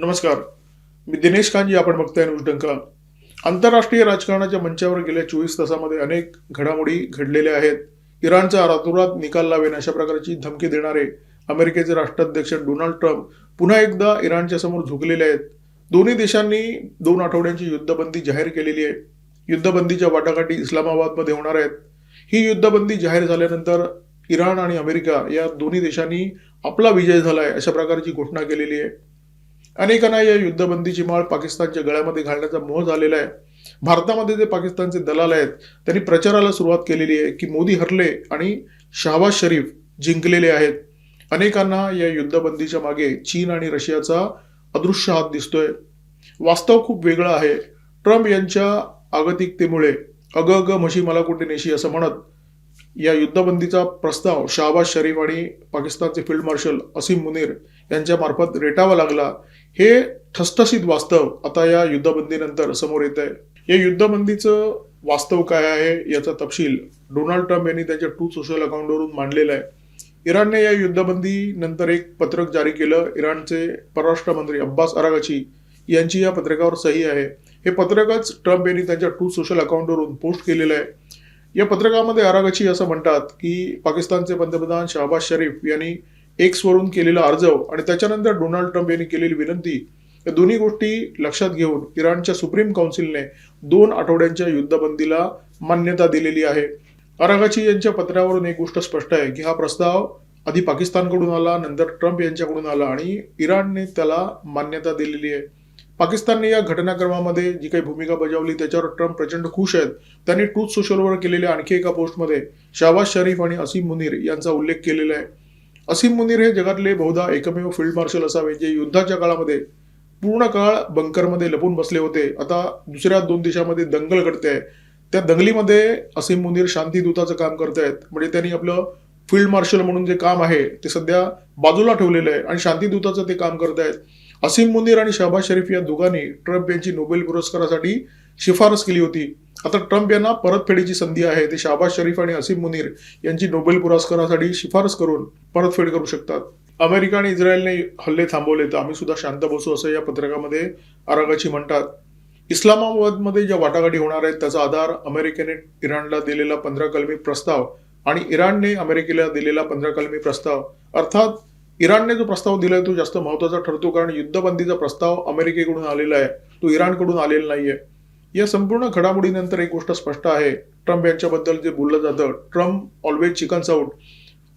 नमस्कार. मी दिनेश कांजी. आपण बघताय न्यूज डंका. आंतरराष्ट्रीय राजकारणाच्या मंचावर गेल्या 24 तासामध्ये अनेक घडामोडी घडलेल्या आहेत. इराणचा रातोरात निकाल लावेन अशा प्रकारची धमकी देणारे अमेरिकेचे राष्ट्राध्यक्ष डोनाल्ड ट्रम्प पुन्हा एकदा इराणच्या समोर झुकलेले आहेत. दोन्ही देशांनी 2 आठवड्यांची युद्धबंदी जाहीर केलेली आहे. युद्धबंदीच्या वाटाघाटी इस्लामाबादमध्ये होणार आहेत. ही युद्धबंदी जाहीर झाल्यानंतर इराण आणि अमेरिका या दोन्ही देशांनी आपला विजय झालाय अशा प्रकारची घोषणा केलेली आहे. अनेकांना या युद्धबंदीची माळ पाकिस्तानच्या गळ्यामध्ये घालण्याचा मोह झालेला आहे. भारतामध्ये जे पाकिस्तानचे दलाल आहेत त्यांनी प्रचाराला सुरुवात केलेली आहे की मोदी हरले आणि शहबाज शरीफ जिंकलेले आहेत. अनेकांना या युद्धबंदीच्या मागे चीन आणि रशियाचा अदृश्य हात दिसतोय. वास्तव खूप वेगळं आहे. ट्रम्प यांच्या आगतिकतेमुळे अग अग म्हशी मला कुठे नेशी असं म्हणत या युद्धबंदीचा प्रस्ताव शहबाज शरीफ आणि पाकिस्तानचे फील्ड मार्शल असीम मुनीर यांच्या मार्फत रेटावा लागला. हे ठसठसीत वास्तव आता या युद्धबंदीनंतर समोर येत आहे. या युद्धबंदीचं वास्तव काय आहे याचा तपशील डोनाल्ड ट्रम्प यांनी त्यांच्या ट्रूथ सोशल अकाउंटवरून मांडलेला आहे. इराणने या युद्धबंदी नंतर एक पत्रक जारी केलं. इराणचे परराष्ट्र मंत्री अब्बास अरागची यांची या पत्रकावर सही आहे. हे पत्रकच ट्रम्प यांनी त्यांच्या ट्रूथ सोशल अकाउंटवरून पोस्ट केलेलं आहे. या पत्रकामध्ये अरागची असं म्हणतात की पाकिस्तानचे पंतप्रधान शहबाज शरीफ यांनी एक्सवरून केलेला अर्ज आणि त्याच्यानंतर डोनाल्ड ट्रम्प यांनी केलेली विनंती या दोन्ही गोष्टी लक्षात घेऊन इराणच्या सुप्रीम काउन्सिलने 2 आठवड्यांच्या युद्धबंदीला मान्यता दिलेली आहे. अरागची यांच्या पत्रावरून एक गोष्ट स्पष्ट आहे की हा प्रस्ताव आधी पाकिस्तानकडून आला, नंतर ट्रम्प यांच्याकडून आला आणि इराणने त्याला मान्यता दिलेली आहे. पाकिस्तानने या घटनाक्रमामध्ये जी काही भूमिका बजावली त्याच्यावर ट्रम्प प्रचंड खुश आहेत. त्यांनी ट्रूथ सोशलवर केलेल्या आणखी एका पोस्टमध्ये शहबाज शरीफ आणि असीम मुनीर यांचा उल्लेख केलेला आहे. असीम मुनीर हे जगातले बहुधा एकमेव फील्ड मार्शल असावे जे युद्धाच्या काळामध्ये पूर्ण काळ बंकरमध्ये लपून बसले होते. आता दुसऱ्या 2 देशामध्ये दंगल घडते आहे. त्या दंगलीमध्ये असीम मुनीर शांतीदूताचं काम करतायत. म्हणजे त्यांनी आपलं फील्ड मार्शल म्हणून जे काम आहे ते सध्या बाजूला ठेवलेलं आहे आणि शांतीदूताचं ते काम करतायत. असीम मुनीर आणि शहबाज शरीफ या दोघांनी ट्रम्प यांची नोबेल पुरस्कारासाठी शिफारस केली होती. आता ट्रम्प यांना परतफेडीची संधी आहे. ते शहबाज शरीफ आणि असीम मुनीर यांची नोबेल पुरस्कारासाठी शिफारस करून परतफेड करू शकतात. अमेरिका आणि इस्रायलने हल्ले थांबवले तर आम्ही सुद्धा शांत बसू असं या पत्रकामध्ये अरागची म्हणतात. इस्लामाबादमध्ये ज्या वाटाघाटी होणार आहेत त्याचा आधार अमेरिकेने इराणला दिलेला 15 कलमी प्रस्ताव आणि इराणने अमेरिकेला दिलेला 15 कलमी प्रस्ताव. अर्थात इराणने जो प्रस्ताव दिलाय तो जास्त महत्वाचा ठरतो कारण युद्धबंदीचा प्रस्ताव अमेरिकेकडून आलेला आहे, तो इराणकडून आलेला नाहीये. या संपूर्ण घडामोडीनंतर एक गोष्ट स्पष्ट आहे. ट्रम्प यांच्याबद्दल जे बोललं जातं ट्रम्प ऑलवेज चिकन्स आउट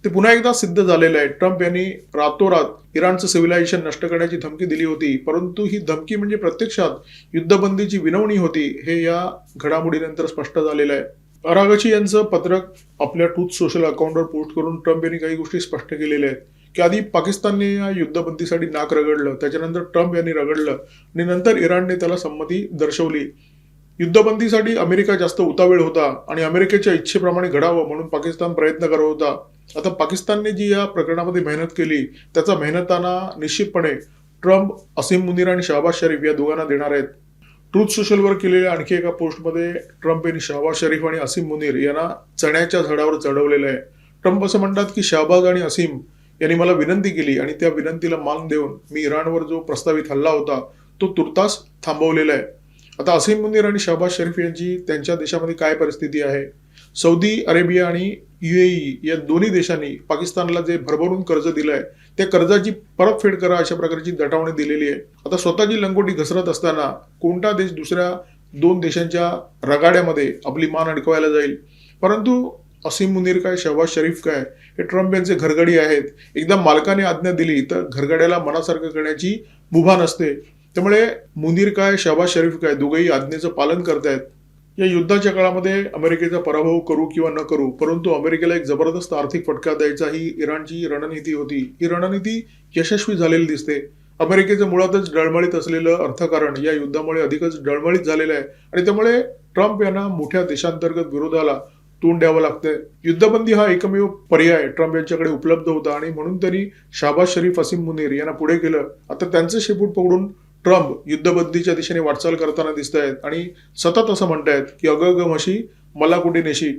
ते पुन्हा एकदा सिद्ध झालेलं आहे. ट्रम्प यांनी रातोरात इराणचं सिव्हिलायझेशन नष्ट करण्याची धमकी दिली होती, परंतु ही धमकी म्हणजे प्रत्यक्षात युद्धबंदीची विनवणी होती हे या घडामोडीनंतर स्पष्ट झालेलं आहे. अरागची यांचं पत्रक आपल्या ट्रूथ सोशल अकाउंटवर पोस्ट करून ट्रम्प यांनी काही गोष्टी स्पष्ट केलेल्या आहेत की आधी पाकिस्तानने या युद्धबंदीसाठी नाक रगडलं, त्याच्यानंतर ट्रम्प यांनी रगडलं आणि नंतर इराणने त्याला संमती दर्शवली. युद्धबंदीसाठी अमेरिका जास्त उतावीळ होता आणि अमेरिकेच्या इच्छेप्रमाणे घडावं म्हणून पाकिस्तान प्रयत्न करत होता. आता पाकिस्तानने जी या प्रकरणामध्ये मेहनत केली त्याचा मेहनताना निश्चितपणे ट्रम्प, असीम मुनीर आणि शहबाज शरीफ या दोघांना देणार आहेत. ट्रूथ सोशलवर केलेल्या आणखी एका पोस्टमध्ये ट्रम्प यांनी शहबाज शरीफ आणि असीम मुनीर यांना चण्याच्या झाडावर चढवलेलं आहे. ट्रम्प असं म्हणतात की शहबाज आणि असीम यांनी मला विनंती केली आणि त्या विनंतीला मान देऊन मी इराणवर जो प्रस्तावित हल्ला होता तो तुर्तास थांबवलेला आहे. आता असीम मुनीर आणि शहबाज शरीफ यांची त्यांच्या देशामध्ये काय परिस्थिती आहे? सौदी अरेबिया आणि UAE या दोन्ही देशांनी पाकिस्तानला जे भरभरून कर्ज दिलंय त्या कर्जाची परतफेड करा अशा प्रकारची दटावणी दिलेली आहे. आता स्वतःची लंगोटी घसरत असताना कोणता देश दुसऱ्या 2 देशांच्या रगाड्यामध्ये आपली मान अडकवायला जाईल? परंतु असीम मुनीर काय, शहबाज शरीफ काय, हे ट्रम्प यांचे घरगडी आहेत. एकदा मालकाने आज्ञा दिली तर घरगड्याला मनासारखं करण्याची मुभा नसते. त्यामुळे मुनीर काय, शहबाज शरीफ काय दोघेही आज्ञेचं पालन करतायत. या युद्धाच्या काळामध्ये अमेरिकेचा पराभव करू किंवा न करू, परंतु अमेरिकेला एक जबरदस्त आर्थिक फटका द्यायचा ही इराणची रणनीती होती. ही रणनीती यशस्वी झालेली दिसते. अमेरिकेचं मुळातच डळमळीत असलेलं अर्थकारण या युद्धामुळे अधिकच डळमळीत झालेलं आहे आणि त्यामुळे ट्रम्प यांना मोठ्या देशांतर्गत विरोधाला तोंड द्यावं लागतंय. युद्धबंदी हा एकमेव पर्याय ट्रम्प यांच्याकडे उपलब्ध होता आणि म्हणून त्यांनी शहबाज शरीफ, असीम मुनीर यांना पुढे केलं. आता त्यांचं शेपूट पकडून ट्रम्प युद्धबंदीच्या दिशेने वाटचाल करताना दिसत आहेत आणि सतत असं म्हणतायत की अग अग म्हशी मला कुठे नेशी.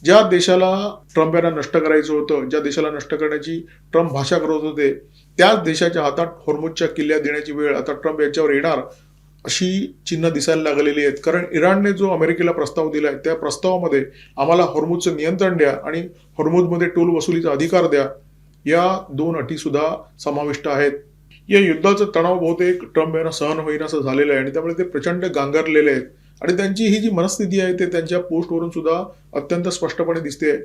ज्या देशाला ट्रम्प यांना नष्ट करायचं होतं, ज्या देशाला नष्ट करण्याची ट्रम्प भाषा करत होते, त्याच देशाच्या हातात होर्मुझच्या किल्ल्या देण्याची वेळ आता ट्रम्प यांच्यावर येणार अशी चिन्ह दिसायला लागलेली आहेत. कारण इराणने जो अमेरिकेला प्रस्ताव दिलाय त्या प्रस्तावामध्ये आम्हाला होर्मुझचं नियंत्रण द्या आणि होर्मुझमध्ये टोल वसुलीचा अधिकार द्या, या 2 अटी सुद्धा समाविष्ट आहेत. या युद्धाचं तणाव बहुतेक ट्रम्प यांना सहन होईन असं झालेलं आहे आणि त्यामुळे ते प्रचंड गांगरलेले आहेत आणि त्यांची ही जी मनस्थिती आहे ते त्यांच्या पोस्टवरून सुद्धा अत्यंत स्पष्टपणे दिसते.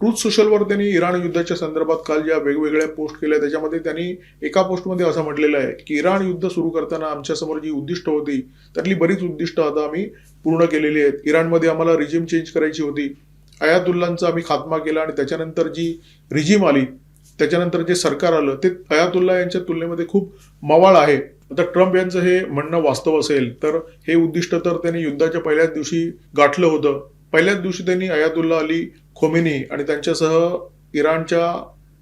ट्रूथ सोशलवर त्यांनी इराण युद्धाच्या संदर्भात काल ज्या वेगवेगळ्या पोस्ट केल्या त्याच्यामध्ये त्यांनी एका पोस्टमध्ये असं म्हटलेलं आहे की इराण युद्ध सुरू करताना आमच्यासमोर जी उद्दिष्ट होती त्यातली बरीच उद्दिष्ट आता आम्ही पूर्ण केलेली आहेत. इराणमध्ये आम्हाला रिजिम चेंज करायची होती, अयातुल्लांचा आम्ही खात्मा केला आणि त्याच्यानंतर जी रिजिम आली, त्याच्यानंतर जे सरकार आलं ते अयातुल्ला यांच्या तुलनेमध्ये खूप मवाळ आहे. आता ट्रम्प यांचं हे म्हणणं वास्तव असेल तर हे उद्दिष्ट तर त्यांनी युद्धाच्या पहिल्याच दिवशी गाठलं होतं. पहिल्याच दिवशी त्यांनी अयातुल्ला अली खोमेनी आणि त्यांच्यासह इराणच्या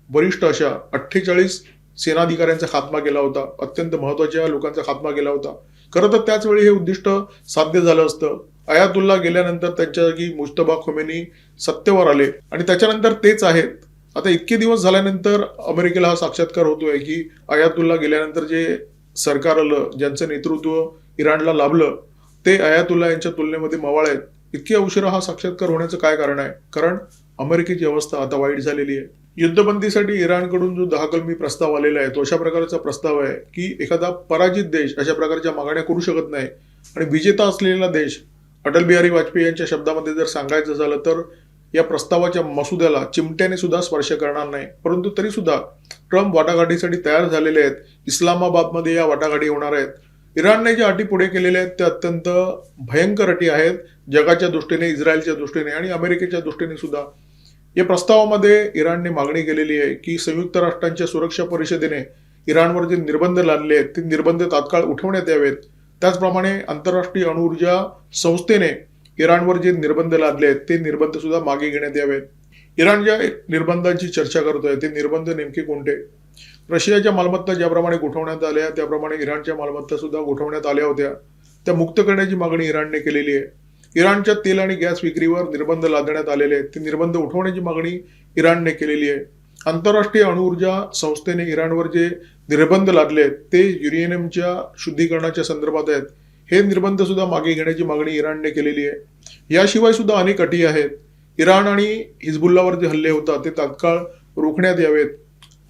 वरिष्ठ अशा 48 सेनाधिकाऱ्यांचा खात्मा केला होता, अत्यंत महत्वाच्या लोकांचा खात्मा केला होता. खरं तर त्याच वेळी हे उद्दिष्ट साध्य झालं असतं. अयातुल्ला गेल्यानंतर त्यांच्या जागी मुज्तबा खोमेनी सत्तेवर आले आणि त्याच्यानंतर तेच आहेत. आता इतके दिवस झाल्यानंतर अमेरिकेला हा साक्षात्कार होतोय की अयातुल्ला गेल्यानंतर जे सरकार आलं, ज्यांचं नेतृत्व इराणला लाभलं, ते अयातुल्ला यांच्या तुलनेमध्ये मवाळ आहेत. इतक्या उशिरा हा साक्षात्कार होण्याचं काय कारण आहे? कारण अमेरिकेची अवस्था आता वाईट झालेली आहे. युद्धबंदीसाठी इराणकडून जो 10 कलमी प्रस्ताव आलेला आहे तो अशा प्रकारचा प्रस्ताव आहे की एखादा पराजित देश अशा प्रकारच्या मागण्या करू शकत नाही आणि विजेता असलेला देश, अटल बिहारी वाजपेयी यांच्या शब्दामध्ये जर सांगायचं झालं तर या प्रस्तावाच्या मसुद्याला चिमट्याने सुद्धा स्पर्श करणार नाही. परंतु तरी सुद्धा ट्रम्प वाटाघाटीसाठी तयार झालेले आहेत. इस्लामाबादमध्ये या वाटाघाटी होणार आहेत. इराणने ज्या अटी पुढे केलेल्या आहेत त्या अत्यंत भयंकर अटी आहेत जगाच्या दृष्टीने, इस्रायलच्या दृष्टीने आणि अमेरिकेच्या दृष्टीने सुद्धा. या प्रस्तावामध्ये इराणने मागणी केलेली आहे की संयुक्त राष्ट्रांच्या सुरक्षा परिषदेने इराणवर जे निर्बंध लादले आहेत ते निर्बंध तात्काळ उठवण्यात यावेत. त्याचप्रमाणे आंतरराष्ट्रीय अणुऊर्जा संस्थेने इराणवर जे निर्बंध लादले आहेत ते निर्बंध सुद्धा मागे घेण्यात यावेत. इराण ज्या निर्बंधांची चर्चा करतोय ते निर्बंध नेमके कोणते? रशियाच्या मालमत्ता ज्याप्रमाणे गोठवण्यात आल्या त्याप्रमाणे इराणच्या मालमत्ता सुद्धा गोठवण्यात आल्या होत्या. त्या मुक्त करण्याची मागणी इराणने केलेली आहे. इराणच्या तेल आणि गॅस विक्रीवर निर्बंध लादण्यात आलेले आहेत, ते निर्बंध उठवण्याची मागणी इराणने केलेली आहे. आंतरराष्ट्रीय अणुऊर्जा संस्थेने इराणवर जे निर्बंध लादले आहेत ते युरेनियमच्या शुद्धीकरणाच्या संदर्भात आहेत. हे निर्बंध सुद्धा मागे घेण्याची मागणी इराणने केलेली आहे. याशिवाय सुद्धा अनेक अटी आहेत. इराण आणि हिजबुल्लावर जे हल्ले होतात ते तात्काळ रोखण्यात यावेत.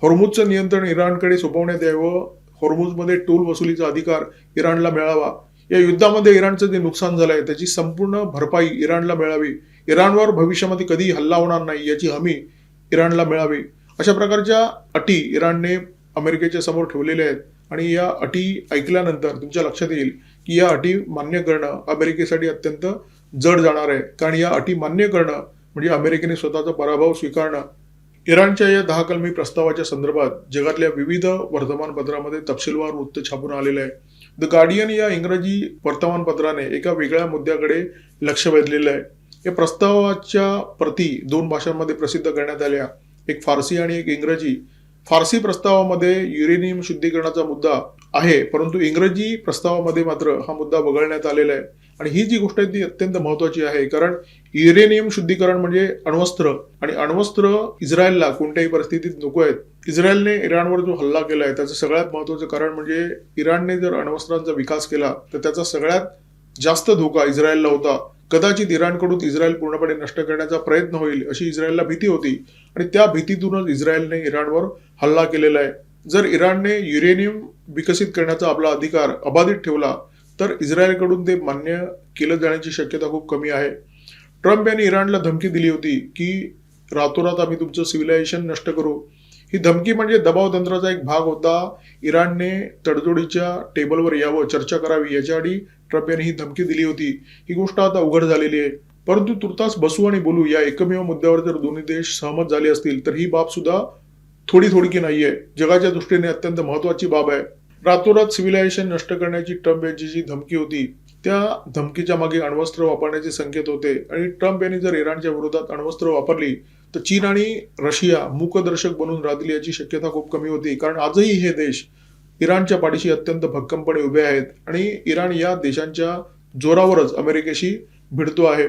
होर्मुझचं नियंत्रण इराणकडे सोपवण्यात यावं. होर्मुझमध्ये टोल वसुलीचा अधिकार इराणला मिळावा. या युद्धामध्ये इराणचं जे नुकसान झालंय त्याची संपूर्ण भरपाई इराणला मिळावी. इराणवर भविष्यामध्ये कधी हल्ला होणार नाही याची हमी इराणला मिळावी. अशा प्रकारच्या अटी इराणने अमेरिकेच्या समोर ठेवलेल्या आहेत आणि या अटी ऐकल्यानंतर तुमच्या लक्षात येईल की या अटी मान्य करणं अमेरिकेसाठी अत्यंत जड जाणार आहे. कारण या अटी मान्य करणं म्हणजे अमेरिकेने स्वतःचा पराभव स्वीकारणं. इराणच्या या 10 कलमी प्रस्तावाच्या संदर्भात जगातल्या विविध वर्तमानपत्रामध्ये तपशीलवार वृत्त छापून आलेलं आहे. द गार्डियन या इंग्रजी वर्तमानपत्राने एका वेगळ्या मुद्द्याकडे लक्ष वेधलेलं आहे. या प्रस्तावाच्या प्रती 2 भाषांमध्ये प्रसिद्ध करण्यात आल्या, एक फारसी आणि एक इंग्रजी. फारसी प्रस्तावामध्ये युरेनियम शुद्धीकरणाचा मुद्दा आहे, परंतु इंग्रजी प्रस्तावामध्ये मात्र हा मुद्दा वगळण्यात आलेला आहे. आणि ही जी गोष्ट आहे ती अत्यंत महत्वाची आहे, कारण युरेनियम शुद्धीकरण म्हणजे अण्वस्त्र, आणि अण्वस्त्र इस्रायलला कोणत्याही परिस्थितीत नको आहेत. इस्रायलने इराणवर जो हल्ला केलाय त्याचं सगळ्यात महत्वाचं कारण म्हणजे इराणने जर अण्वस्त्रांचा विकास केला तर त्याचा सगळ्यात जास्त धोका इस्रायलला होता. कदाचित इराणकडून इस्रायल पूर्णपणे नष्ट करण्याचा प्रयत्न होईल अशी इस्रायलला भीती होती आणि त्या भीतीतूनच इस्रायलने इराणवर हल्ला केलेला आहे. जर इराणने युरेनियम विकसित करण्याचा आपला अधिकार अबाधित ठेवला तर इस्रायलकडून ते मान्य केलं जाण्याची शक्यता खूप कमी आहे. ट्रम्प यांनी इराणला धमकी दिली होती की रातोरात आम्ही तुमचं सिव्हिलायझेशन नष्ट करू. ही धमकी म्हणजे दबाव तंत्राचा एक भाग होता. इराणने तडजोडीच्या टेबलवर यावं, चर्चा करावी याच्याआधी ट्रम्प यांनी ही धमकी दिली होती. ही गोष्ट आता उघड झालेली आहे. परंतु तुर्तास बसू आणि बोलू या एकमेव मुद्द्यावर जर दोन्ही देश सहमत झाले असतील तर ही बाब सुद्धा थोडी नाहीये, जगाच्या दृष्टीने अत्यंत महत्वाची बाब आहे. रातोरात सिव्हिलायझेशन नष्ट करण्याची ट्रम्प यांची जी धमकी होती त्या धमकीच्या मागे अण्वस्त्र वापरण्याचे संकेत होते आणि ट्रम्प यांनी जर इराणच्या विरोधात अण्वस्त्र वापरली तर चीन आणि रशिया मूकदर्शक बनून राहतील याची शक्यता खूप कमी होती. कारण आजही हे देश इराणच्या पाठीशी अत्यंत भक्कमपणे उभे आहेत आणि इराण या देशांच्या जोरावरच अमेरिकेशी भिडतो आहे.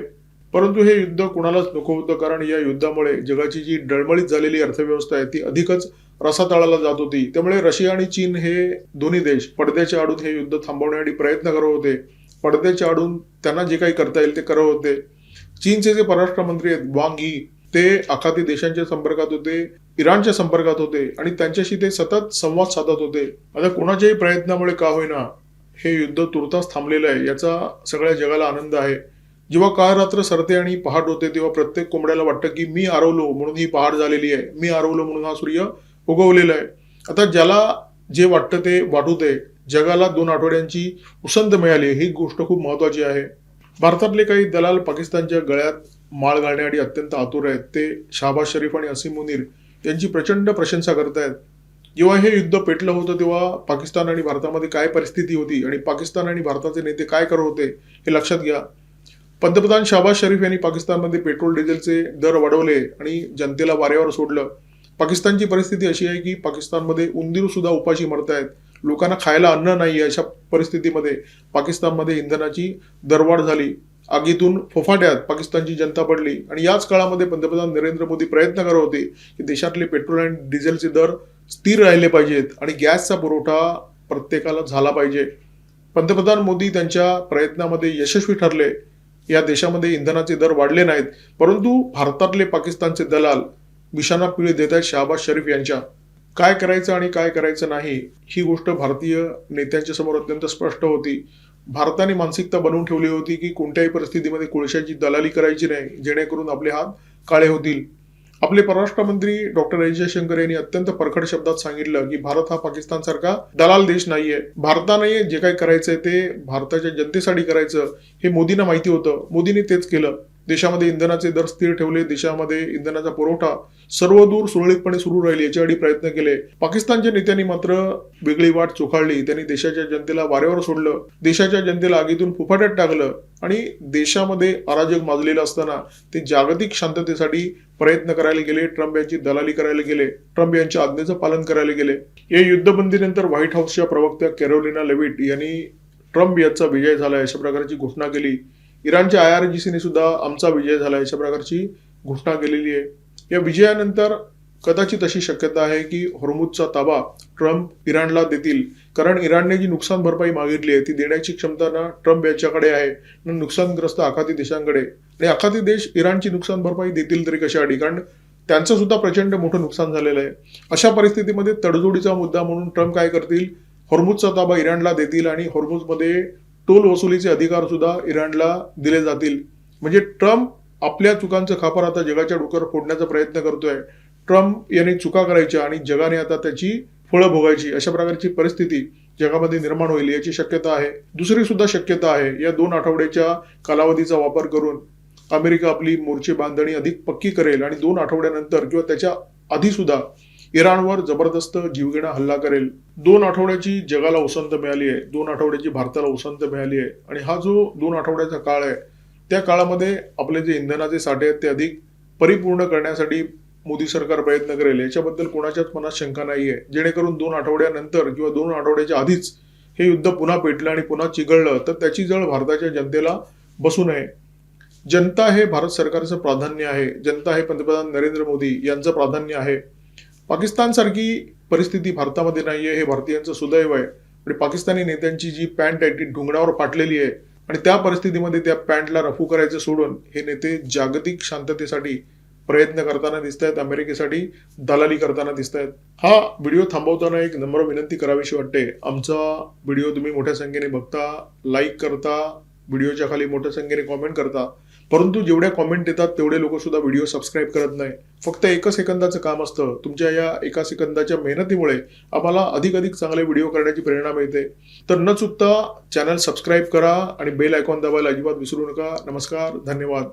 परंतु हे युद्ध कुणालाच नको होतं, कारण या युद्धामुळे जगाची जी डळमळीत झालेली अर्थव्यवस्था आहे ती अधिकच रसातळाला जात होती. त्यामुळे रशिया आणि चीन हे दोन्ही देश पडद्याच्या आडून हे युद्ध थांबवण्यासाठी प्रयत्न करत होते. पडद्याच्या आडून त्यांना जे काही करता येईल ते करत होते. चीनचे जे परराष्ट्र मंत्री आहेत वांग यी, ते आखाती देशांच्या संपर्कात होते, इराणच्या संपर्कात होते आणि त्यांच्याशी ते सतत संवाद साधत होते. आता कोणाच्याही प्रयत्नामुळे का होईना हे युद्ध तुर्तास थांबलेलं आहे, याचा सगळ्या जगाला आनंद आहे. जेव्हा काळ रात्र सरते आणि पहाट होते तेव्हा प्रत्येक कोंबड्याला वाटतं की मी आरवलो म्हणून ही पहाट झालेली आहे, मी आरवलो म्हणून हा सूर्य उगवलेला आहे. आता ज्याला जे वाटतं ते वाटू दे. जगाला 2 आठवड्यांची उसंत मिळाली, ही गोष्ट खूप महत्वाची आहे. भारतातले काही दलाल पाकिस्तानच्या गळ्यात माळ घालण्यासाठी अत्यंत आतुर आहेत. ते शहबाज शरीफ आणि असीम मुनीर यांची प्रचंड प्रशंसा करतायत. जेव्हा हे युद्ध पेटलं होतं तेव्हा पाकिस्तान आणि भारतामध्ये काय परिस्थिती होती आणि पाकिस्तान आणि भारताचे नेते काय करत होते हे लक्षात घ्या. पंतप्रधान शहबाज शरीफ यांनी पाकिस्तानमध्ये पेट्रोल डिझेलचे दर वाढवले आणि जनतेला वाऱ्यावर सोडलं. पाकिस्तानची परिस्थिती अशी आहे की पाकिस्तानमध्ये उंदीर सुद्धा उपाशी मरतायत. लोकांना खायला अन्न नाही. अशा परिस्थितीमध्ये पाकिस्तानमध्ये इंधनाची दरवाढ झाली. आगीतून फफाट्यात पाकिस्तानची जनता पडली आणि याच काळामध्ये पंतप्रधान नरेंद्र मोदी प्रयत्न करत होते की देशातले पेट्रोल आणि डिझेलचे दर स्थिर राहिले पाहिजेत आणि गॅसचा पुरवठा प्रत्येकाला झाला पाहिजे. पंतप्रधान मोदी त्यांच्या प्रयत्नामध्ये यशस्वी ठरले. या देशामध्ये इंधनाचे दर वाढले नाहीत, परंतु भारतातले पाकिस्तानचे दलाल विषाणा पिळी देत आहेत शहबाज शरीफ यांच्या. काय करायचं आणि काय करायचं नाही ही गोष्ट भारतीय नेत्यांच्या समोर अत्यंत स्पष्ट होती. भारताने मानसिकता बनवून ठेवली होती की कोणत्याही परिस्थितीमध्ये कोळशाची दलाली करायची नाही, जेणेकरून आपले हात काळे होतील. आपले परराष्ट्र मंत्री डॉक्टर एस जयशंकर यांनी अत्यंत परखड शब्दात सांगितलं की भारत हा पाकिस्तानसारखा दलाल देश नाहीये. भारताने जे काही करायचंय ते भारताच्या जनतेसाठी करायचं हे मोदींना माहिती होतं. मोदींनी तेच केलं. देशामध्ये इंधनाचे दर स्थिर ठेवले. देशामध्ये इंधनाचा पुरवठा सर्वदूर सुरळीतपणे सुरू राहील याच्यासाठी प्रयत्न केले. पाकिस्तानच्या नेत्यांनी मात्र वेगळी वाट चोखाळली. त्यांनी देशाच्या जनतेला वाऱ्यावर सोडलं, देशाच्या जनतेला आगीतून फुफाट्यात टाकलं आणि देशामध्ये अराजक माजलेलं असताना ते जागतिक शांततेसाठी प्रयत्न करायला गेले. ट्रम्प यांची दलाली करायला गेले. ट्रम्प यांच्या आज्ञेचं पालन करायला गेले. या युद्धबंदीनंतर व्हाईट हाऊसच्या प्रवक्त्या कॅरोलिना लेविट यांनी ट्रम्प यांचा विजय झाला अशा प्रकारची घोषणा केली. इराणच्या IRGCने सुद्धा आमचा विजय झाला अशा प्रकारची घोषणा केलेली आहे. या विजयानंतर कदाचित अशी शक्यता आहे की होर्मुझचा ताबा ट्रम्प इराणला देतील, कारण इराणने जी नुकसान भरपाई मागितली आहे ती देण्याची क्षमता ना ट्रम्प यांच्याकडे आहे ना नुकसानग्रस्त आखाती देशांकडे. आणि आखाती देश इराणची नुकसान भरपाई देतील तरी कशासाठी, कारण त्यांचं सुद्धा प्रचंड मोठं नुकसान झालेलं आहे. अशा परिस्थितीमध्ये तडजोडीचा मुद्दा म्हणून ट्रम्प काय करतील, होर्मुझचा ताबा इराणला देतील आणि होर्मुझमध्ये टोल वसुलीचे अधिकार सुद्धा इराणला दिले जातील. म्हणजे ट्रम्प आपल्या चुकांचं खापर आता जगाच्या डोक्यावर फोडण्याचा प्रयत्न करतोय. ट्रम्प यांनी चुका करायच्या आणि जगाने आता त्याची फळं भोगायची, अशा प्रकारची परिस्थिती जगामध्ये निर्माण होईल याची शक्यता आहे. दुसरी सुद्धा शक्यता आहे, या 2 आठवड्याच्या कालावधीचा वापर करून अमेरिका आपली मोर्चे बांधणी अधिक पक्की करेल आणि 2 आठवड्यानंतर किंवा त्याच्या आधी सुद्धा इराणवर जबरदस्त जीवघेणा हल्ला करेल. 2 आठवड्याची जगाला उसंत मिळाली आहे, 2 आठवड्याची भारताला उसंत मिळाली आहे आणि हा जो 2 आठवड्याचा काळ आहे त्या काळामध्ये आपले जे इंधनाचे साठे आहेत ते अधिक परिपूर्ण करण्यासाठी मोदी सरकार प्रयत्न करेल, याच्याबद्दल कोणाच्याच मनात शंका नाहीये. जेणेकरून 2 आठवड्यानंतर किंवा 2 आठवड्याच्या आधीच हे युद्ध पुन्हा पेटलं आणि पुन्हा चिघळलं तर त्याची जळ भारताच्या जनतेला बसू नये. जनता हे भारत सरकारचं प्राधान्य आहे. जनता हे पंतप्रधान नरेंद्र मोदी यांचं प्राधान्य आहे. पाकिस्तानसारखी परिस्थिती भारतामध्ये नाहीये, हे भारतीयांचं सुदैव आहे. आणि पाकिस्तानी नेत्यांची जी पॅन्ट आहे ती ढुंगणावर फाटलेली आहे आणि त्या परिस्थितीमध्ये त्या पॅन्टला रफू करायचं सोडून हे नेते जागतिक शांततेसाठी प्रयत्न करताना दिसत आहेत, अमेरिकेसाठी दलाली करताना दिसत आहेत. हा व्हिडिओ थांबवताना एक नम्र विनंती करावीशी वाटते. आमचा व्हिडिओ तुम्ही मोठ्या संख्येने बघता, लाईक करता, व्हिडिओच्या खाली मोठ्या संख्येने कॉमेंट करता, परंतु जेवढ्या कॉमेंट येतात तेवढे लोक सुद्धा व्हिडिओ सबस्क्राईब करत नाही. फक्त 1 सेकंदाचं काम असतं. तुमच्या या 1 सेकंदाच्या मेहनतीमुळे आम्हाला अधिक चांगले व्हिडिओ करण्याची प्रेरणा मिळते. तर न चुकता चॅनल सबस्क्राईब करा आणि बेल आयकॉन दाबायला अजिबात विसरू नका. नमस्कार, धन्यवाद.